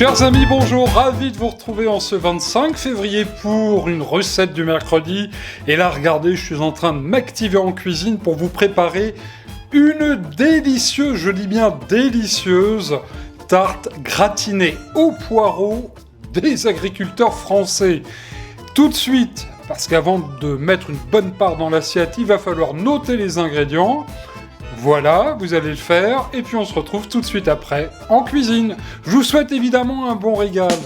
Chers amis, bonjour, ravi de vous retrouver en ce 25 février pour une recette du mercredi. Et là, regardez, je suis en train de m'activer en cuisine pour vous préparer une délicieuse, je dis bien délicieuse, tarte gratinée au poireau des agriculteurs français. Tout de suite, parce qu'avant de mettre une bonne part dans l'assiette, il va falloir noter les ingrédients. Voilà, vous allez le faire, et puis on se retrouve tout de suite après en cuisine. Je vous souhaite évidemment un bon régal.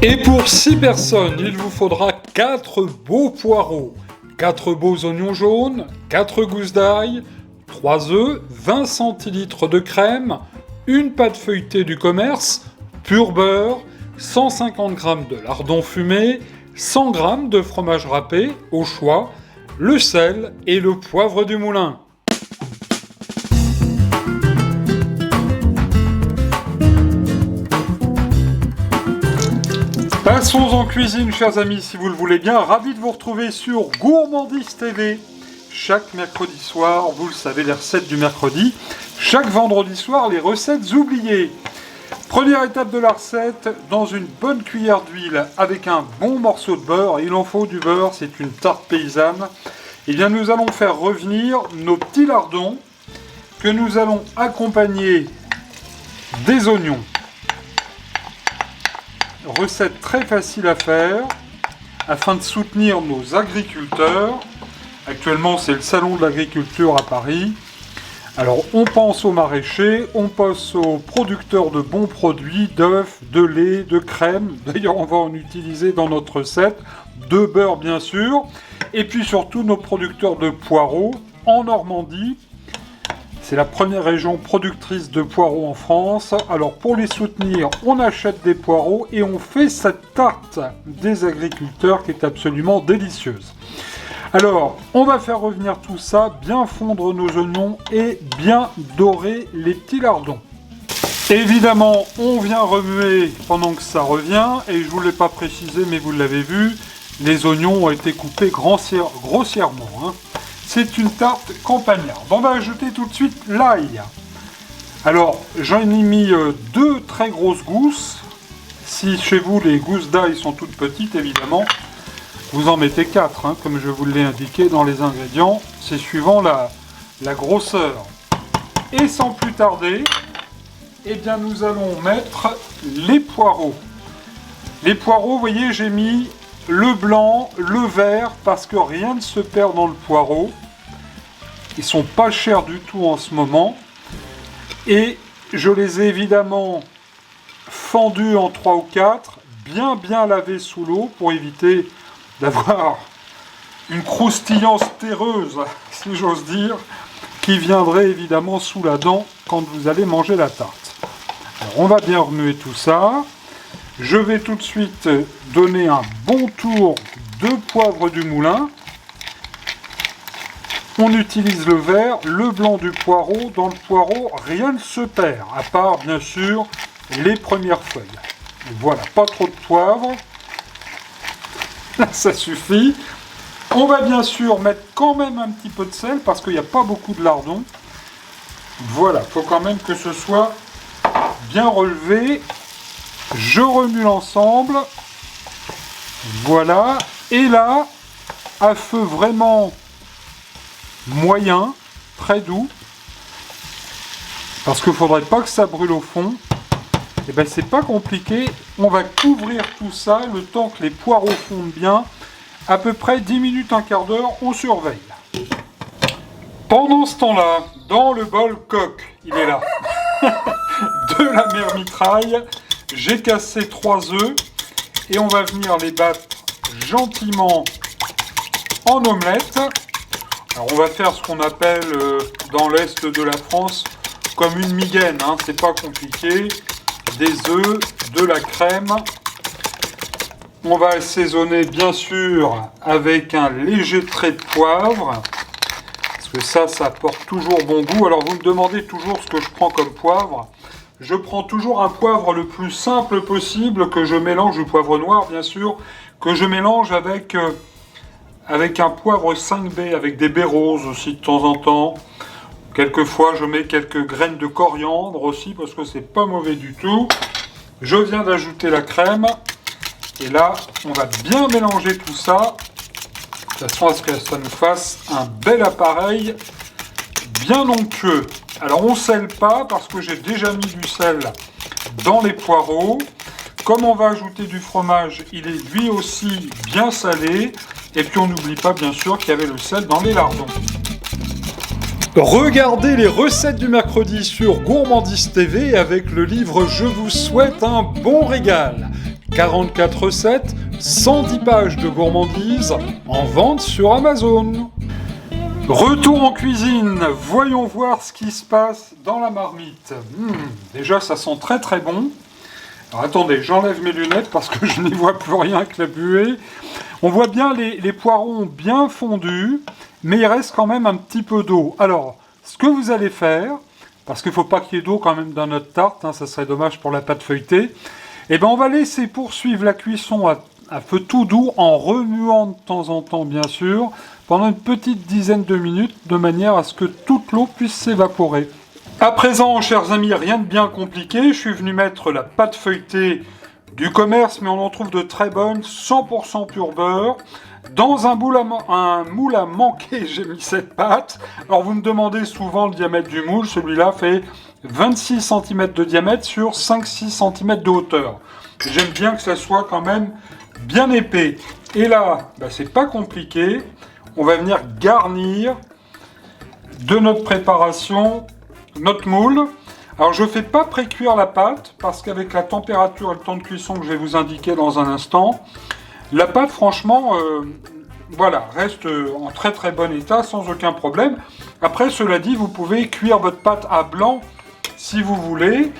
Et pour 6 personnes, il vous faudra 4 beaux poireaux, 4 beaux oignons jaunes, 4 gousses d'ail, 3 œufs, 20 centilitres de crème, une pâte feuilletée du commerce, pur beurre, 150 g de lardons fumés, 100 g de fromage râpé au choix, le sel et le poivre du moulin. Passons en cuisine, chers amis, si vous le voulez bien. Ravi de vous retrouver sur Gourmandise TV. Chaque mercredi soir, vous le savez, les recettes du mercredi. Chaque vendredi soir, les recettes oubliées. Première étape de la recette, dans une bonne cuillère d'huile avec un bon morceau de beurre. Il en faut du beurre, c'est une tarte paysanne. Eh bien, nous allons faire revenir nos petits lardons que nous allons accompagner des oignons. Recette très facile à faire afin de soutenir nos agriculteurs. Actuellement, c'est le salon de l'agriculture à Paris. Alors, on pense aux maraîchers, on pense aux producteurs de bons produits, d'œufs, de lait, de crème. D'ailleurs, on va en utiliser dans notre recette, de beurre bien sûr. Et puis surtout, nos producteurs de poireaux en Normandie. C'est la première région productrice de poireaux en France. Alors, pour les soutenir, on achète des poireaux et on fait cette tarte des agriculteurs qui est absolument délicieuse. Alors, on va faire revenir tout ça, bien fondre nos oignons et bien dorer les petits lardons. Évidemment, on vient remuer pendant que ça revient, et je ne vous l'ai pas précisé, mais vous l'avez vu, les oignons ont été coupés grossièrement. C'est une tarte campagnarde. On va ajouter tout de suite l'ail. Alors, j'en ai mis 2 très grosses gousses. Si chez vous, les gousses d'ail sont toutes petites, évidemment, vous en mettez 4, comme je vous l'ai indiqué dans les ingrédients. C'est suivant la grosseur. Et sans plus tarder, eh bien, nous allons mettre les poireaux. Les poireaux, vous voyez, j'ai mis le blanc, le vert, parce que rien ne se perd dans le poireau. Ils sont pas chers du tout en ce moment. Et je les ai évidemment fendus en 3 ou 4, bien lavés sous l'eau pour éviter d'avoir une croustillance terreuse, si j'ose dire, qui viendrait évidemment sous la dent quand vous allez manger la tarte. Alors, on va bien remuer tout ça. Je vais tout de suite donner un bon tour de poivre du moulin. On utilise le vert, le blanc du poireau. Dans le poireau, rien ne se perd, à part bien sûr les premières feuilles. Et voilà, pas trop de poivre. Ça suffit. On va bien sûr mettre quand même un petit peu de sel parce qu'il n'y a pas beaucoup de lardons. Voilà, il faut quand même que ce soit bien relevé. Je remue l'ensemble. Voilà. Et là, à feu vraiment moyen, très doux, parce qu'il ne faudrait pas que ça brûle au fond. Et bien c'est pas compliqué, on va couvrir tout ça le temps que les poireaux fondent bien, à peu près 10 minutes, un quart d'heure, on surveille. Pendant ce temps-là, dans le bol coq, il est là, de la mère mitraille, j'ai cassé 3 œufs et on va venir les battre gentiment en omelette. Alors on va faire ce qu'on appelle dans l'est de la France comme une migaine, c'est pas compliqué. Des œufs, de la crème. On va assaisonner bien sûr avec un léger trait de poivre. Parce que ça apporte toujours bon goût. Alors vous me demandez toujours ce que je prends comme poivre. Je prends toujours un poivre le plus simple possible que je mélange, du poivre noir bien sûr, que je mélange avec avec un poivre 5B, avec des baies roses aussi de temps en temps. Quelquefois, je mets quelques graines de coriandre aussi, parce que c'est pas mauvais du tout. Je viens d'ajouter la crème. Et là, on va bien mélanger tout ça, de façon à ce que ça nous fasse un bel appareil bien onctueux. Alors, on ne sèle pas, parce que j'ai déjà mis du sel dans les poireaux. Comme on va ajouter du fromage, il est lui aussi bien salé. Et puis, on n'oublie pas, bien sûr, qu'il y avait le sel dans les lardons. Regardez les recettes du mercredi sur Gourmandise TV avec le livre « Je vous souhaite un bon régal ». 44 recettes, 110 pages de gourmandise en vente sur Amazon. Retour en cuisine, voyons voir ce qui se passe dans la marmite. Déjà, ça sent très très bon. Alors attendez, j'enlève mes lunettes parce que je n'y vois plus rien avec la buée. On voit bien les poireaux bien fondus, mais il reste quand même un petit peu d'eau. Alors, ce que vous allez faire, parce qu'il ne faut pas qu'il y ait d'eau quand même dans notre tarte, ça serait dommage pour la pâte feuilletée, et bien on va laisser poursuivre la cuisson à feu tout doux, en remuant de temps en temps bien sûr, pendant une petite dizaine de minutes, de manière à ce que toute l'eau puisse s'évaporer. À présent, chers amis, rien de bien compliqué, je suis venu mettre la pâte feuilletée du commerce, mais on en trouve de très bonnes, 100% pur beurre. Dans un moule à manquer, j'ai mis cette pâte. Alors vous me demandez souvent le diamètre du moule, celui-là fait 26 cm de diamètre sur 5-6 cm de hauteur. J'aime bien que ça soit quand même bien épais. Et là, c'est pas compliqué, on va venir garnir de notre préparation notre moule. Alors je ne fais pas pré-cuire la pâte, parce qu'avec la température et le temps de cuisson que je vais vous indiquer dans un instant, la pâte franchement reste en très très bon état, sans aucun problème. Après, cela dit, vous pouvez cuire votre pâte à blanc si vous voulez.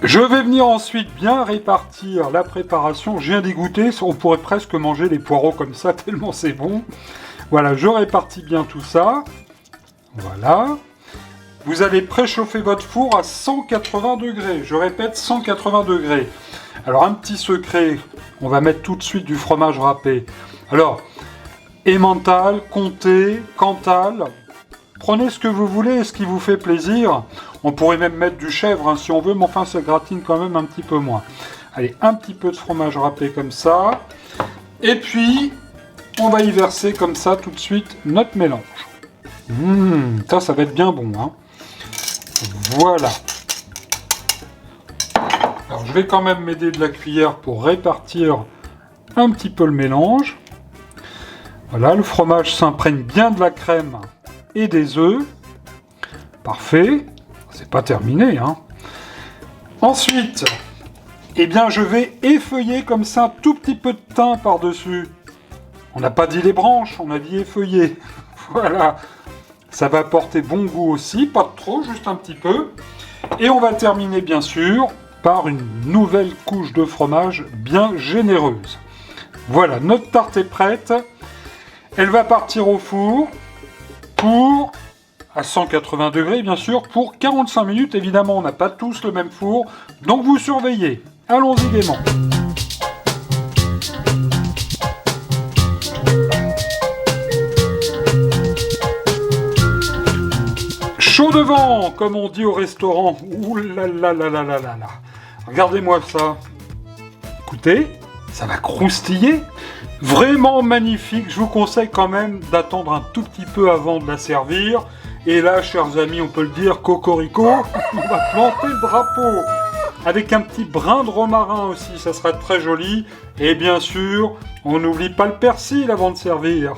Je vais venir ensuite bien répartir la préparation. Je viens d'y goûter, on pourrait presque manger les poireaux comme ça, tellement c'est bon. Voilà, je répartis bien tout ça. Voilà. Vous allez préchauffer votre four à 180 degrés. Je répète, 180 degrés. Alors, un petit secret, on va mettre tout de suite du fromage râpé. Alors, Emmental, Comté, Cantal, prenez ce que vous voulez et ce qui vous fait plaisir. On pourrait même mettre du chèvre si on veut, mais enfin, ça gratine quand même un petit peu moins. Allez, un petit peu de fromage râpé comme ça. Et puis, on va y verser comme ça tout de suite notre mélange. Ça va être bien bon, hein. Voilà. Alors je vais quand même m'aider de la cuillère pour répartir un petit peu le mélange. Voilà, le fromage s'imprègne bien de la crème et des œufs. Parfait. C'est pas terminé, hein. Ensuite, je vais effeuiller comme ça un tout petit peu de thym par-dessus. On n'a pas dit les branches, on a dit effeuiller. Voilà. Ça va apporter bon goût aussi, pas trop, juste un petit peu. Et on va terminer bien sûr par une nouvelle couche de fromage bien généreuse. Voilà, notre tarte est prête. Elle va partir au four à 180 degrés bien sûr, pour 45 minutes. Évidemment, on n'a pas tous le même four, donc vous surveillez. Allons-y gaiement. Chaud devant, comme on dit au restaurant. Ouh là là là là là là là. Regardez-moi ça. Écoutez, ça va croustiller. Vraiment magnifique. Je vous conseille quand même d'attendre un tout petit peu avant de la servir. Et là, chers amis, on peut le dire, cocorico, on va planter le drapeau. Avec un petit brin de romarin aussi, ça sera très joli. Et bien sûr, on n'oublie pas le persil avant de servir.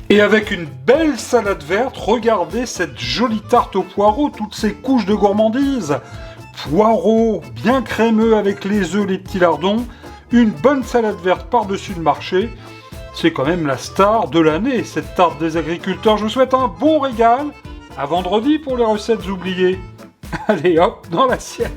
Et avec une belle salade verte, regardez cette jolie tarte aux poireaux, toutes ces couches de gourmandise. Poireaux bien crémeux avec les œufs, les petits lardons. Une bonne salade verte par-dessus le marché. C'est quand même la star de l'année, cette tarte des agriculteurs. Je vous souhaite un bon régal. À vendredi pour les recettes oubliées. Allez hop, dans l'assiette.